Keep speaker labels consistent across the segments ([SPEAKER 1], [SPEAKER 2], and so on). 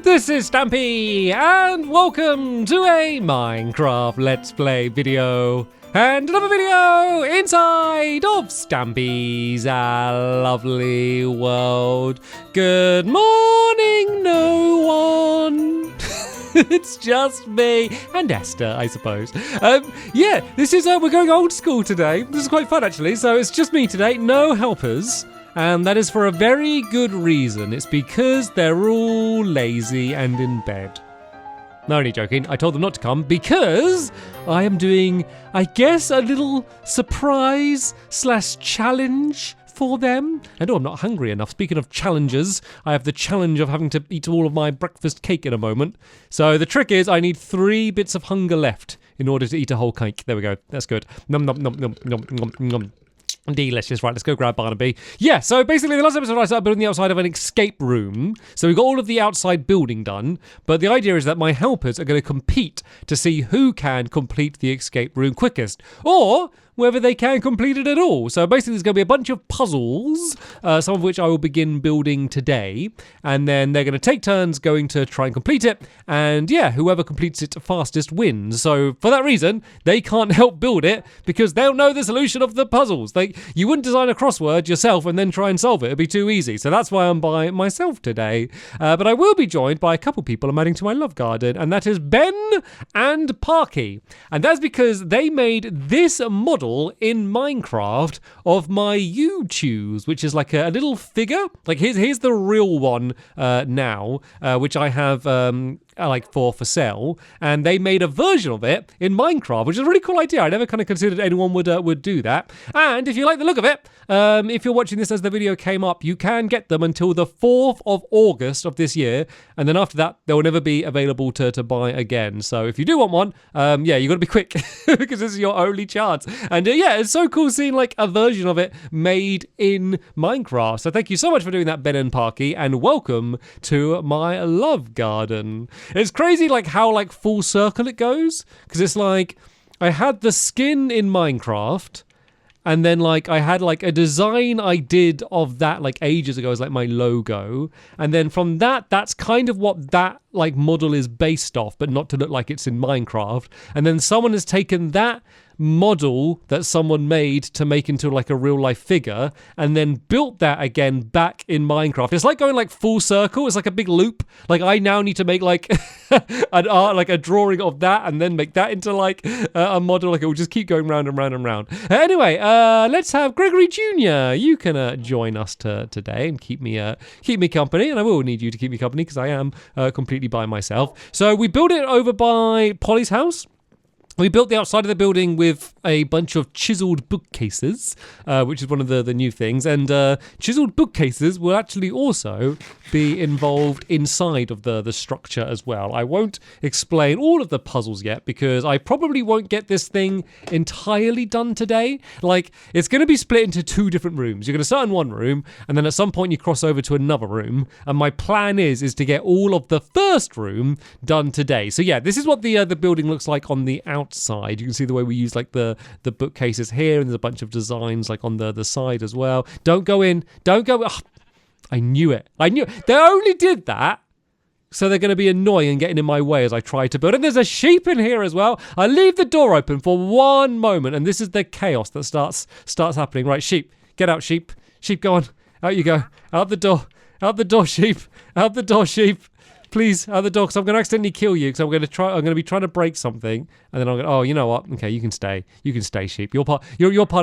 [SPEAKER 1] This is Stampy, and welcome to a Minecraft Let's Play video. And another video inside of Stampy's lovely world. Good morning, no one. It's just me and Esther, I suppose. Yeah, this is, we're going old school today. This is quite fun, actually. So it's just me today, no helpers. And that is for a very good reason. It's because they're all lazy and in bed. No, only joking. I told them not to come because I am doing, I guess, a little surprise/challenge for them. And I'm not hungry enough. Speaking of challenges, I have the challenge of having to eat all of my breakfast cake in a moment. So the trick is I need 3 bits of hunger left in order to eat a whole cake. There we go. That's good. Nom nom nom nom nom nom nom. Delicious. Right, let's go grab Barnaby. Yeah, so basically the last episode I started building the outside of an escape room. So we got all of the outside building done. But the idea is that my helpers are going to compete to see who can complete the escape room quickest. Or whether they can complete it at all. So basically there's going to be a bunch of puzzles, some of which I will begin building today. And then they're going to take turns going to try and complete it. And yeah, whoever completes it fastest wins. So for that reason, they can't help build it because they'll know the solution of the puzzles. You wouldn't design a crossword yourself and then try and solve it. It'd be too easy. So that's why I'm by myself today. But I will be joined by a couple people I'm adding to my love garden. And that is Ben and Parky. And that's because they made this model in Minecraft of my U-Choose, which is like a little figure. Like here's the real one now, which I have like for sale, and they made a version of it in Minecraft, which is a really cool idea. I never kind of considered anyone would do that. And if you like the look of it, if you're watching this as the video came up, you can get them until the 4th of August of this year, and then after that they will never be available to buy again. So if you do want one, yeah, you got to be quick because this is your only chance. And yeah, it's so cool seeing like a version of it made in Minecraft. So thank you so much for doing that, Ben and Parky, and welcome to my love garden. It's crazy like how like full circle it goes, because it's like I had the skin in Minecraft, and then like I had like a design I did of that like ages ago as like my logo, and then from that's kind of what that like model is based off, but not to look like it's in Minecraft. And then someone has taken that model that someone made to make into like a real life figure and then built that again back in Minecraft. It's like going like full circle. It's like a big loop. Like I now need to make like an art, like a drawing of that, and then make that into like a model. Like it will just keep going round and round and round. Anyway, let's have Gregory Jr. You can join us today and keep me company, and I will need you to keep me company because I am completely by myself. So we built it over by Polly's house. We built the outside of the building with a bunch of chiseled bookcases, which is one of the new things. And chiseled bookcases will actually also be involved inside of the structure as well. I won't explain all of the puzzles yet because I probably won't get this thing entirely done today. Like, it's going to be split into 2 different rooms. You're going to start in one room, and then at some point you cross over to another room. And my plan is to get all of the first room done today. So yeah, this is what the building looks like on the outside. You can see the way we use like the bookcases here, and there's a bunch of designs like on the side as well. Don't go in. Don't go. Ugh, I knew it. They only did that so they're going to be annoying and getting in my way as I try to build. And there's a sheep in here as well. I leave the door open for one moment, and this is the chaos that starts happening. Right, sheep, get out, sheep. Sheep, go on. Out you go. Out the door. Out the door, sheep. Out the door, sheep. Please, out the door, because I'm going to accidentally kill you, because I'm going to be trying to break something, and then I'm going to, oh, you know what? Okay, you can stay. You can stay, sheep. You're part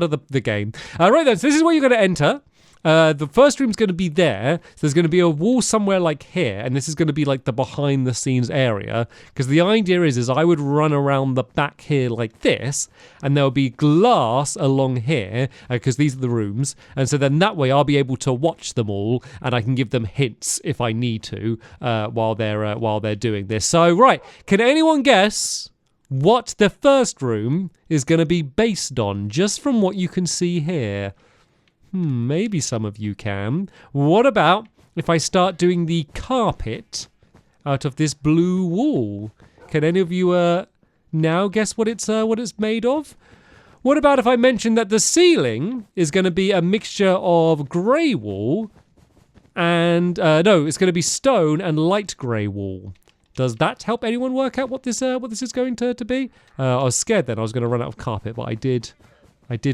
[SPEAKER 1] of the game. Right then, so this is where you're going to enter. The first room's going to be there. So there's going to be a wall somewhere like here, and this is going to be like the behind the scenes area, because the idea is I would run around the back here like this, and there'll be glass along here, because these are the rooms, and so then that way I'll be able to watch them all, and I can give them hints if I need to while they're doing this. So right, can anyone guess what the first room is going to be based on, just from what you can see here? Maybe some of you can. What about if I start doing the carpet out of this blue wool? Can any of you now guess what it's made of? What about if I mention that the ceiling is going to be a mixture of grey wool and no, it's going to be stone and light grey wall. Does that help anyone work out what this is going to be? I was scared then I was going to run out of carpet, but I did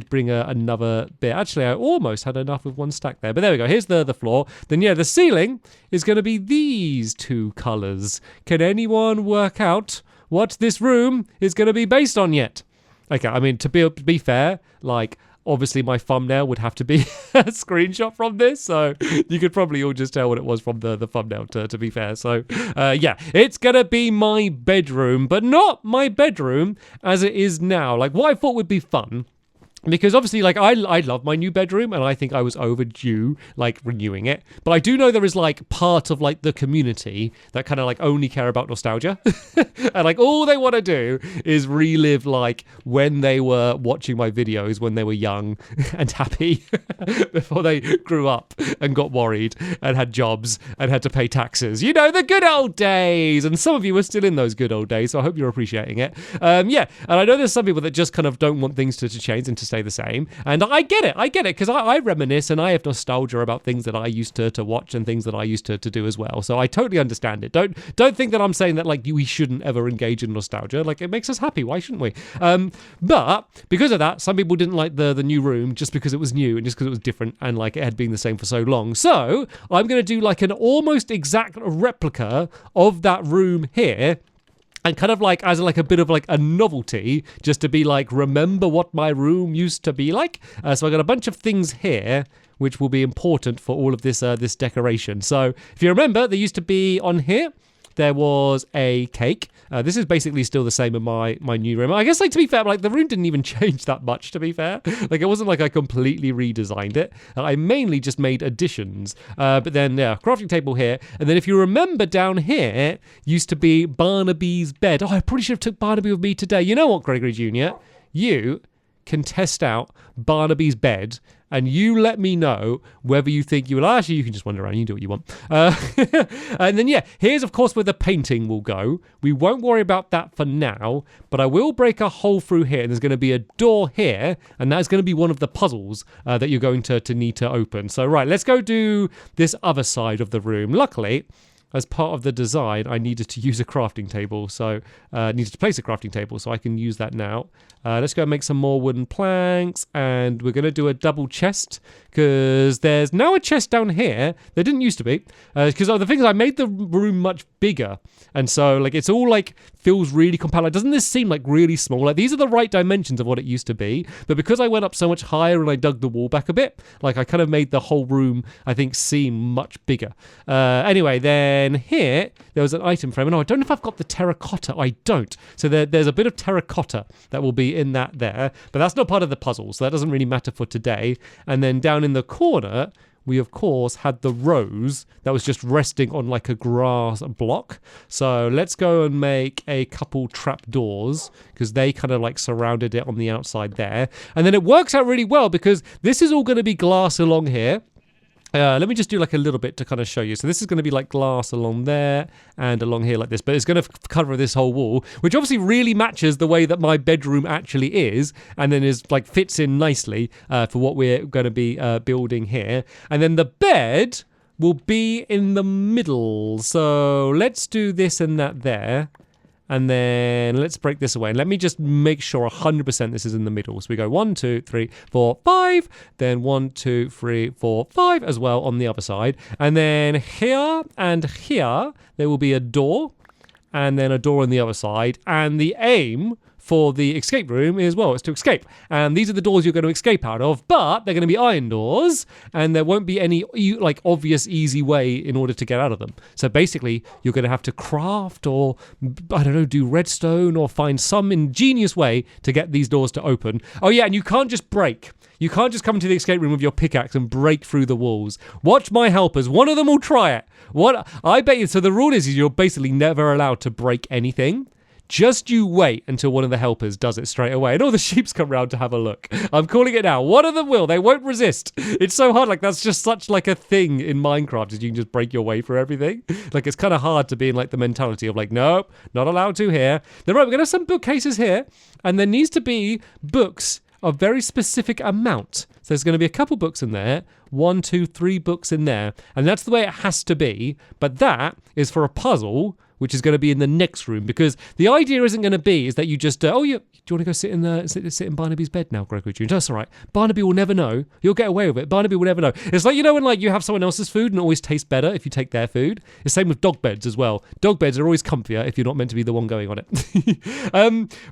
[SPEAKER 1] bring another bit. Actually, I almost had enough with one stack there. But there we go. Here's the floor. Then, yeah, the ceiling is going to be these two colours. Can anyone work out what this room is going to be based on yet? Okay, I mean, to be fair, like, obviously my thumbnail would have to be a screenshot from this, so you could probably all just tell what it was from the thumbnail, to be fair. So, yeah, it's going to be my bedroom, but not my bedroom as it is now. Like, what I thought would be fun, because obviously, like, I love my new bedroom, and I think I was overdue, like, renewing it. But I do know there is, like, part of, like, the community that kind of, like, only care about nostalgia. And, like, all they want to do is relive, like, when they were watching my videos when they were young and happy before they grew up and got worried and had jobs and had to pay taxes. You know, the good old days. And some of you are still in those good old days, so I hope you're appreciating it. Yeah, and I know there's some people that just kind of don't want things to change and to stay the same, and I get it because I reminisce and I have nostalgia about things that I used to watch and things that I used to do as well, so I totally understand it. Don't think that I'm saying that, like, we shouldn't ever engage in nostalgia. Like, it makes us happy, why shouldn't we? But because of that, some people didn't like the new room just because it was new and just because it was different and, like, it had been the same for so long. So I'm going to do, like, an almost exact replica of that room here, and kind of like as like a bit of like a novelty, just to be like, remember what my room used to be like. So I got a bunch of things here which will be important for all of this this decoration. So if you remember, there used to be on here, there was a cake. This is basically still the same in my new room. I guess, like, to be fair, like, the room didn't even change that much, to be fair. Like, it wasn't like I completely redesigned it. I mainly just made additions. But then, yeah, crafting table here. And then if you remember, down here used to be Barnaby's bed. Oh, I probably should have took Barnaby with me today. You know what, Gregory Jr.? You can test out Barnaby's bed, and you let me know whether you think you will. Actually, you can just wander around, you can do what you want. And then, yeah, here's, of course, where the painting will go. We won't worry about that for now, but I will break a hole through here, and there's going to be a door here, and that's going to be one of the puzzles that you're going to need to open. So, right, let's go do this other side of the room. Luckily, as part of the design, I needed to use a crafting table, so needed to place a crafting table, so I can use that now. Let's go and make some more wooden planks, and we're going to do a double chest, because there's now a chest down here. There didn't used to be, because the thing is, I made the room much bigger, and so, like, it's all, like, feels really compact. Like, doesn't this seem, like, really small? Like, these are the right dimensions of what it used to be, but because I went up so much higher and I dug the wall back a bit, like, I kind of made the whole room, I think, seem much bigger. Anyway, then here, there was an item frame, and I don't know if I've got the terracotta. I don't. So there's a bit of terracotta that will be in that there, but that's not part of the puzzle, so that doesn't really matter for today. And then down in the corner, we of course had the rose that was just resting on like a grass block. So let's go and make a couple trap doors, because they kind of like surrounded it on the outside there. And then it works out really well, because this is all going to be glass along here. Let me just do like a little bit to kind of show you. So this is going to be like glass along there and along here like this, but it's going to cover this whole wall, which obviously really matches the way that my bedroom actually is, and then is like fits in nicely for what we're going to be building here. And then the bed will be in the middle. So let's do this and that there. And then let's break this away. And let me just make sure 100% this is in the middle. So we go 1, 2, 3, 4, 5. Then 1, 2, 3, 4, 5 as well on the other side. And then here and here, there will be a door. And then a door on the other side. And the aim for the escape room is, well, it's to escape. And these are the doors you're going to escape out of, but they're going to be iron doors, and there won't be any like obvious easy way in order to get out of them. So basically, you're going to have to craft, or I don't know, do redstone, or find some ingenious way to get these doors to open. Oh yeah, and you can't just break. You can't just come into the escape room with your pickaxe and break through the walls. Watch my helpers. One of them will try it. What I bet you. So the rule is you're basically never allowed to break anything. Just you wait until one of the helpers does it straight away. And all the sheeps come round to have a look. I'm calling it now. One of them will. They won't resist. It's so hard. Like, that's just such like a thing in Minecraft, is you can just break your way through everything. Like, it's kind of hard to be in like the mentality of like, nope, not allowed to here. Then right, we're going to have some bookcases here. And there needs to be books of very specific amount. So there's going to be a couple books in there. 1, 2, 3 books in there. And that's the way it has to be. But that is for a puzzle which is going to be in the next room, because the idea isn't going to be is that you just, do you want to go sit in Barnaby's bed now, Gregory Jr.? That's all right. Barnaby will never know. You'll get away with it. Barnaby will never know. It's like, when like you have someone else's food and it always tastes better if you take their food. It's the same with dog beds as well. Dog beds are always comfier if you're not meant to be the one going on it.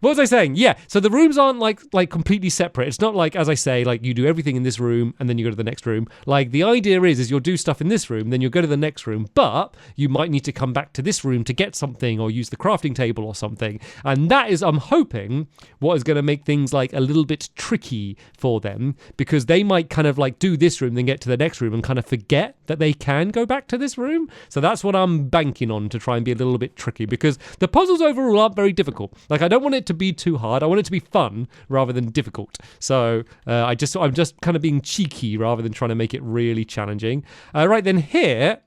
[SPEAKER 1] What was I saying? Yeah, so the rooms aren't like completely separate. It's not like, as I say, like you do everything in this room and then you go to the next room. Like the idea is you'll do stuff in this room, then you'll go to the next room, but you might need to come back to this room to get something or use the crafting table or something. And that is, I'm hoping, what is going to make things like a little bit tricky for them, because they might kind of like do this room, then get to the next room and kind of forget that they can go back to this room. So that's what I'm banking on to try and be a little bit tricky, because the puzzles overall aren't very difficult. Like I don't want it to be too hard. I want it to be fun rather than difficult. So I'm just kind of being cheeky rather than trying to make it really challenging. Right then, here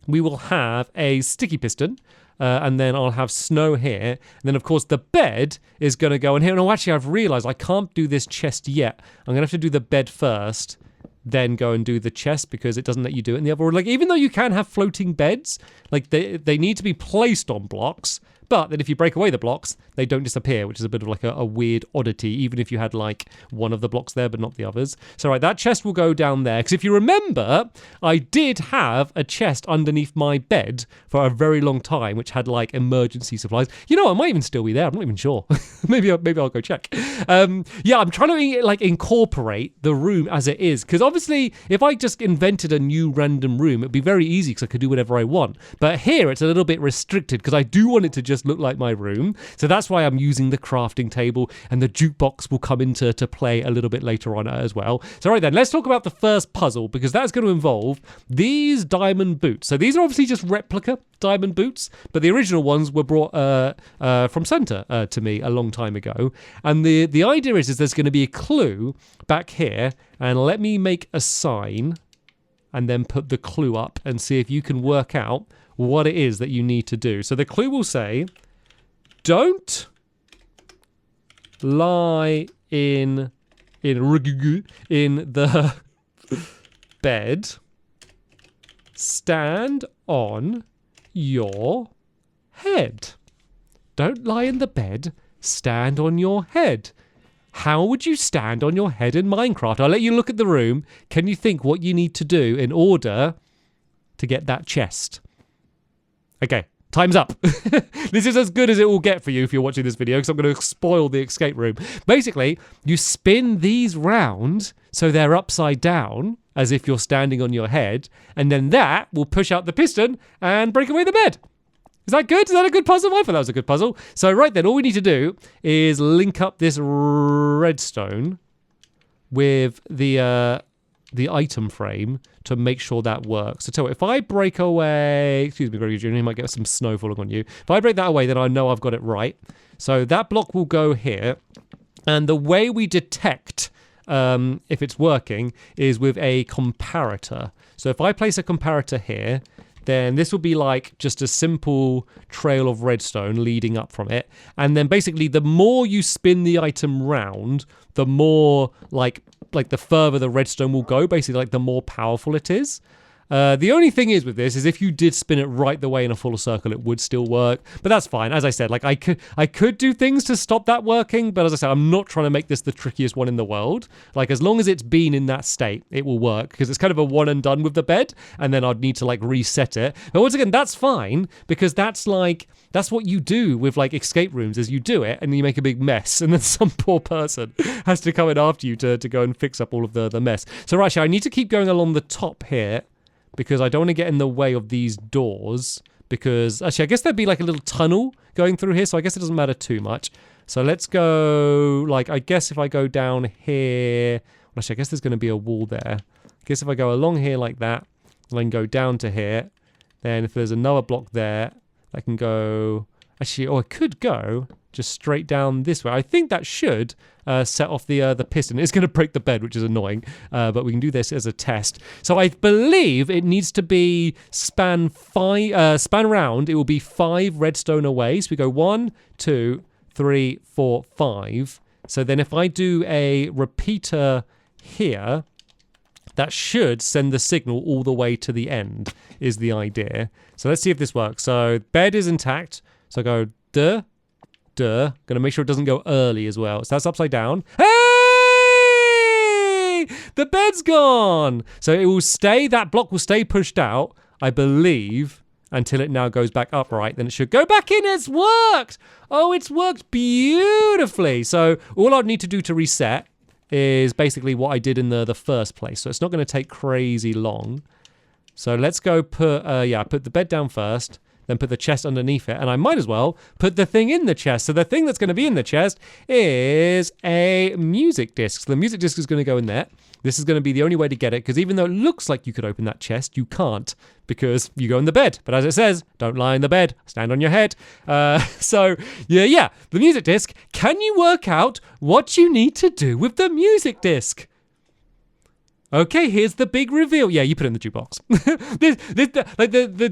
[SPEAKER 1] we will have a sticky piston. And then I'll have snow here. And then, of course, the bed is going to go in here. No, actually, I've realised I can't do this chest yet. I'm going to have to do the bed first, then go and do the chest, because it doesn't let you do it in the other order. Like, even though you can have floating beds, like they need to be placed on blocks. But then if you break away the blocks, they don't disappear, which is a bit of like a weird oddity, even if you had like one of the blocks there, but not the others. So right, that chest will go down there. Because if you remember, I did have a chest underneath my bed for a very long time, which had like emergency supplies. You know, it might even still be there. I'm not even sure. maybe I'll go check. Yeah, I'm trying to like incorporate the room as it is. Because obviously, if I just invented a new random room, it'd be very easy because I could do whatever I want. But here, it's a little bit restricted because I do want it to just look like my room. So that's why I'm using the crafting table, and the jukebox will come into play a little bit later on as well. So right then, let's talk about the first puzzle, because that's going to involve these diamond boots. So these are obviously just replica diamond boots, but the original ones were brought from Santa to me a long time ago. And the idea is there's going to be a clue back here, and let me make a sign and then put the clue up and see if you can work out what it is that you need to do. So the clue will say, don't lie in the bed, stand on your head. Don't lie in the bed, stand on your head. How would you stand on your head in Minecraft? I'll let you look at the room. Can you think what you need to do in order to get that chest? Okay, time's up. This is as good as it will get for you if you're watching this video, because I'm going to spoil the escape room. Basically, you spin these round so they're upside down, as if you're standing on your head, and then that will push out the piston and break away the bed. Is that good? Is that a good puzzle? I thought that was a good puzzle. So right then, all we need to do is link up this redstone with the item frame to make sure that works. So tell you what, if I break away, excuse me, Gregory Jr., you might get some snow falling on you. If I break that away, then I know I've got it right. So that block will go here. And the way we detect if it's working is with a comparator. So if I place a comparator here, then this will be like just a simple trail of redstone leading up from it. And then basically the more you spin the item round, the more like the further the redstone will go, basically like the more powerful it is. The only thing is with this is if you did spin it right the way in a full circle, it would still work. But that's fine. As I said, like I could do things to stop that working. But as I said, I'm not trying to make this the trickiest one in the world. Like as long as it's been in that state, it will work, because it's kind of a one and done with the bed. And then I'd need to like reset it. But once again, that's fine, because that's what you do with like escape rooms, is you do it and you make a big mess. And then some poor person has to come in after you to go and fix up all of the mess. So actually, I need to keep going along the top here, because I don't want to get in the way of these doors, because actually I guess there'd be like a little tunnel going through here, so I guess it doesn't matter too much. So let's go, like, I guess if I go down here, well, actually I guess there's going to be a wall there. I guess if I go along here like that, and then go down to here, then if there's another block there, I can go, actually, I could go just straight down this way. I think that should set off the piston. It's going to break the bed, which is annoying, but we can do this as a test. So I believe it needs to be span around. It will be 5 redstone away. So we go 1, 2, 3, 4, 5. So then if I do a repeater here that should send the signal all the way to the end, is the idea. So let's see if this works. So bed is intact. So I go duh, duh. Gonna make sure it doesn't go early as well. So that's upside down. Hey! The bed's gone. So it will stay, that block will stay pushed out, I believe, until it now goes back upright. Then it should go back in. It's worked. Oh, it's worked beautifully. So all I'd need to do to reset is basically what I did in the first place. So it's not going to take crazy long. So let's go put the bed down first, then put the chest underneath it. And I might as well put the thing in the chest. So the thing that's going to be in the chest is a music disc. So the music disc is going to go in there. This is going to be the only way to get it, because even though it looks like you could open that chest, you can't, because you go in the bed. But as it says, don't lie in the bed, stand on your head. So the music disc. Can you work out what you need to do with the music disc? Okay, here's the big reveal. Yeah, you put it in the jukebox.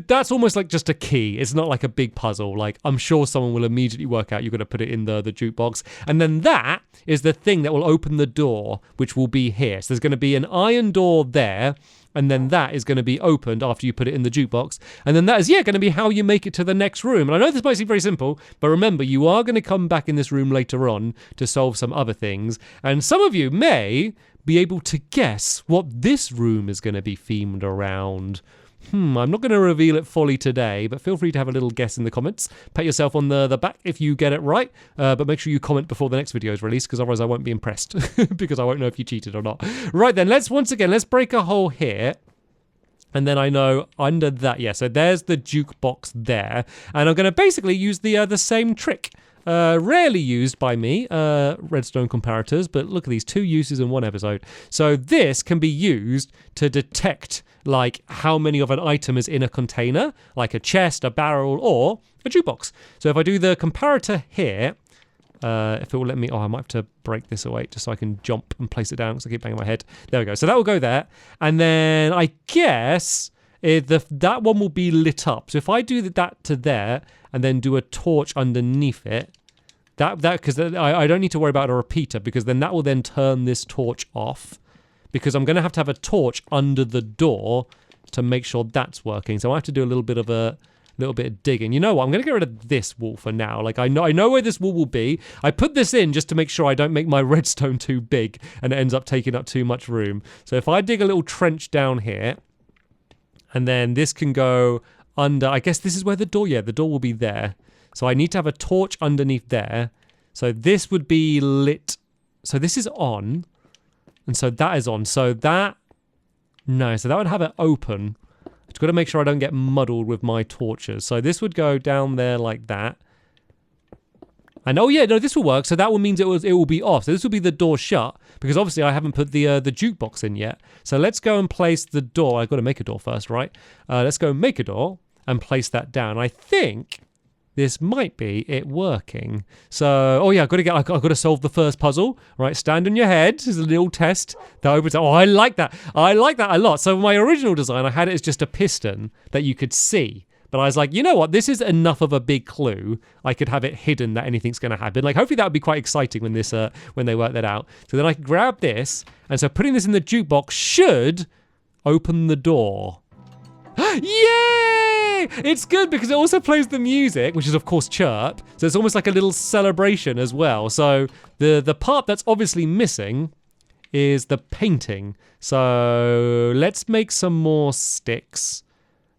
[SPEAKER 1] That's almost like just a key. It's not like a big puzzle. Like, I'm sure someone will immediately work out you're going to put it in the jukebox. And then that is the thing that will open the door, which will be here. So there's going to be an iron door there, and then that is going to be opened after you put it in the jukebox. And then that is, going to be how you make it to the next room. And I know this might seem very simple, but remember, you are going to come back in this room later on to solve some other things. And some of you may be able to guess what this room is going to be themed around. I'm not going to reveal it fully today, but feel free to have a little guess in the comments. Pat yourself on the back if you get it right, but make sure you comment before the next video is released, because otherwise I won't be impressed, because I won't know if you cheated or not. Right then, let's break a hole here. And then I know under that, so there's the jukebox there. And I'm going to basically use the same trick. Rarely used by me, redstone comparators, but look at these, 2 uses in 1 episode. So this can be used to detect like how many of an item is in a container, like a chest, a barrel, or a jukebox. So if I do the comparator here, if it will let me, I might have to break this away just so I can jump and place it down because I keep banging my head. There we go. So that will go there. And then I guess that one will be lit up. So if I do that to there and then do a torch underneath it, because I don't need to worry about a repeater, because then that will then turn this torch off, because I'm going to have a torch under the door to make sure that's working. So I have to do a little bit of digging. You know what? I'm going to get rid of this wall for now. Like I know where this wall will be. I put this in just to make sure I don't make my redstone too big and it ends up taking up too much room. So if I dig a little trench down here, and then this can go under, I guess this is where the door will be there. So I need to have a torch underneath there. So this would be lit. So this is on. And so that is on. So that would have it open. I've got to make sure I don't get muddled with my torches. So this would go down there like that. And this will work. So that will mean it will be off. So this will be the door shut, because obviously I haven't put the jukebox in yet. So let's go and place the door. I've got to make a door first, right? Let's go and make a door and place that down. I think this might be it working. So, I've got to solve the first puzzle. Right, stand on your head. This is a little test that opens up. Oh, I like that. I like that a lot. So my original design, I had it as just a piston that you could see. But I was like, you know what? This is enough of a big clue. I could have it hidden that anything's going to happen. Like, hopefully that would be quite exciting when they work that out. So then I can grab this, and so putting this in the jukebox should open the door. Yay! It's good because it also plays the music, which is of course chirp. So it's almost like a little celebration as well. So the part that's obviously missing is the painting. So let's make some more sticks.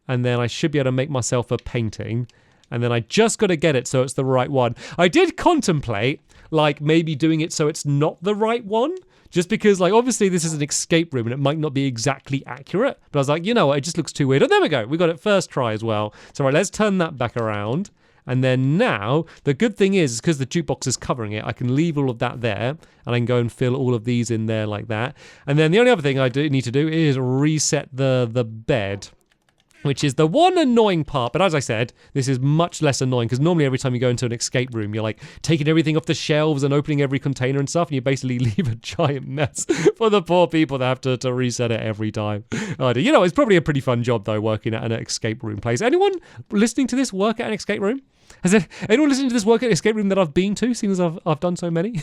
[SPEAKER 1] And then I should be able to make myself a painting. And then I just got to get it so it's the right one. I did contemplate like maybe doing it so it's not the right one. Just because, like, obviously this is an escape room and it might not be exactly accurate. But I was like, you know what, it just looks too weird. Oh, there we go. We got it first try as well. So, right, let's turn that back around. And then now, the good thing is because the jukebox is covering it, I can leave all of that there. And I can go and fill all of these in there like that. And then the only other thing I do need to do is reset the bed. which is the one annoying part. But as I said, this is much less annoying because normally every time you go into an escape room, you're like taking everything off the shelves and opening every container and stuff, and you basically leave a giant mess for the poor people that have to reset it every time. You know, it's probably a pretty fun job though, working at an escape room place. Anyone listening to this work at an escape room? Has anyone listening to this work at an escape room that I've been to, seeing as I've done so many?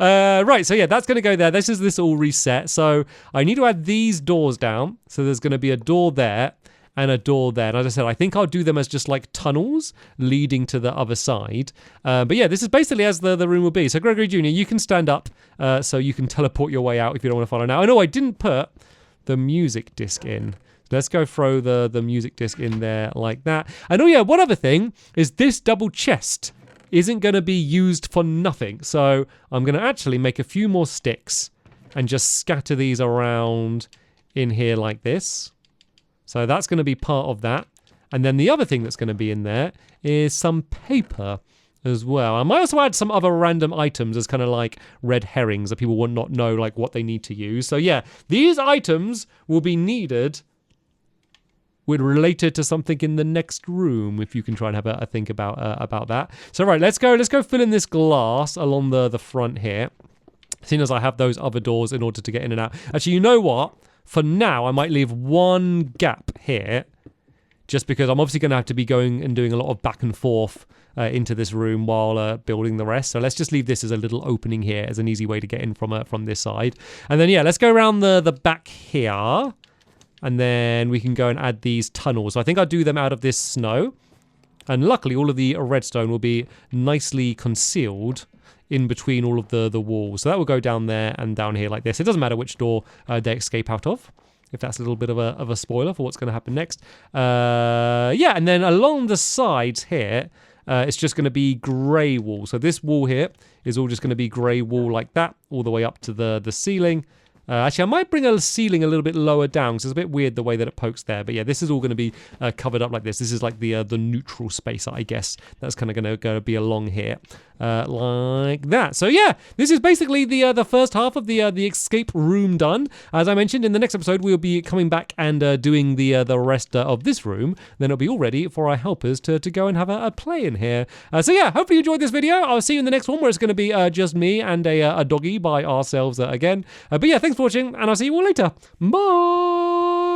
[SPEAKER 1] Right, so yeah, that's going to go there. This is this all reset. So I need to add these doors down. So there's going to be a door there and a door there. And as I said, I think I'll do them as just like tunnels leading to the other side. But yeah, this is basically as the room will be. So Gregory Jr., you can stand up so you can teleport your way out if you don't want to follow now. I know I didn't put the music disc in. Let's go throw the music disc in there like that. And oh yeah, one other thing is this double chest isn't going to be used for nothing. So I'm going to actually make a few more sticks and just scatter these around in here like this. So that's going to be part of that. And then the other thing that's going to be in there is some paper as well. I might also add some other random items as kind of like red herrings that people will not know like what they need to use. So yeah, these items will be needed related to something in the next room, if you can try and have a think about that. So right, let's go fill in this glass along the front here, seeing as I have those other doors in order to get in and out. Actually, you know what? For now, I might leave one gap here, just because I'm obviously going to have to be going and doing a lot of back and forth into this room while building the rest. So let's just leave this as a little opening here as an easy way to get in from this side. And then, yeah, let's go around the back here. And then we can go and add these tunnels. So I think I'll do them out of this snow. And luckily, all of the redstone will be nicely concealed in between all of the walls. So that will go down there and down here like this. It doesn't matter which door they escape out of, if that's a little bit of a spoiler for what's going to happen next. Yeah, and then along the sides here, it's just going to be grey wall. So this wall here is all just going to be grey wall like that, all the way up to the ceiling. Actually, I might bring a ceiling a little bit lower down because it's a bit weird the way that it pokes there. But yeah, this is all going to be covered up like this. This is like the neutral space, I guess, that's kind of going to be along here like that. So yeah, this is basically the first half of the escape room done. As I mentioned, in the next episode, we'll be coming back and doing the rest of this room. Then it'll be all ready for our helpers to go and have a play in here. So yeah, hopefully you enjoyed this video. I'll see you in the next one where it's going to be just me and a doggy by ourselves again. But yeah, thanks for watching, and I'll see you all later. Bye!